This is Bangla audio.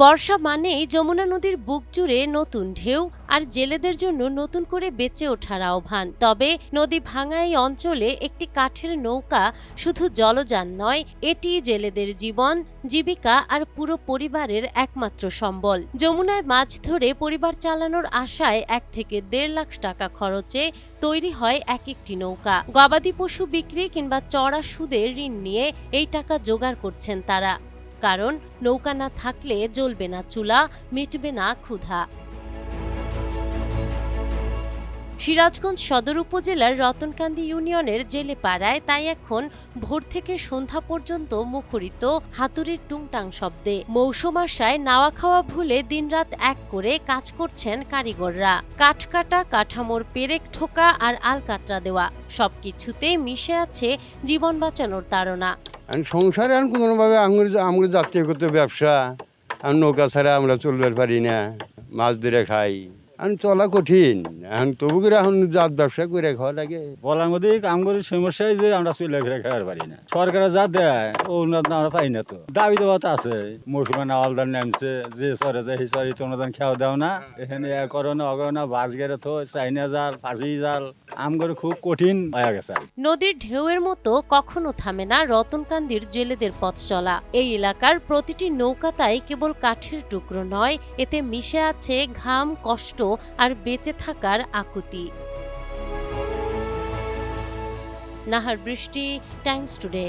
বর্ষা মানেই যমুনা নদীর বুক জুড়ে নতুন ঢেউ আর জেলেদের জন্য নতুন করে বেঁচে ওঠার আহ্বান। তবে নদী ভাঙা এই অঞ্চলে একটি কাঠের নৌকা শুধু জলযান নয়, এটি জেলেদের জীবন, জীবিকা আর পুরো পরিবারের একমাত্র সম্বল। যমুনায় মাছ ধরে পরিবার চালানোর আশায় 1 থেকে 1.5 লাখ টাকা খরচে তৈরি হয় এক একটি নৌকা। গবাদি পশু বিক্রি কিংবা চড়া সুদে ঋণ নিয়ে এই টাকা জোগাড় করছেন তারা। কারণ নৌকা না থাকলে জ্বলবে না চুলা, মিটবে না ক্ষুধা। সিরাজগঞ্জ সদর উপজেলার রতনকান্দি ইউনিয়নের জেলেপাড়ায় তাই এখন ভোর থেকে সন্ধ্যা পর্যন্ত মুখরিত হাতুড়ির টুংটাং শব্দে। মৌসুম আসায় নাওয়া খাওয়া ভুলে দিনরাত এক করে কাজ করছেন কারিগররা। কাঠ কাটা, কাঠামোর পেরেক ঠোকা আর আলকাতরা দেওয়া সবকিছুতে মিশে আছে জীবন বাঁচানোর তাড়না। সংসারে কোনোভাবে আমরা যাত্রী করতে ব্যবসা, আর নৌকা ছাড়া আমরা চলতে পারি না, মাছ ধরে খাই, এখন চলা কঠিন। এখন তবু করে এখন জাত ব্যবসা করে খাওয়া লাগে। বলার মধ্যে আমগুলির সমস্যায় যে আমরা চলে ফিরে খাওয়ার পারি না। সরকারে যা দেয় ও আমরা পাই না। তো দাবি দেওয়া তো আছে, মৌসুমে নাওয়ালদার নামছে, যে সরে যায় সেই সরি তো অনুদান খেয়াও দেও না, এখানে করো না অগরো না, বাস গেড়ে তো চাইনা জাল, ফাঁসি জাল, আমগুলো খুব কঠিন হয়ে গেছে। নদীর ঢেউয়ের মতো কখনো থামে না রতনকান্দির জেলেদের পথ চলা। এই এলাকার প্রতিটি নৌকাতাই কেবল কাঠের টুকরো নয়, এতে মিশে আছে ঘাম, কষ্ট আর বেঁচে থাকার আকুতি। নাহার বৃষ্টি, টাইমস টুডে।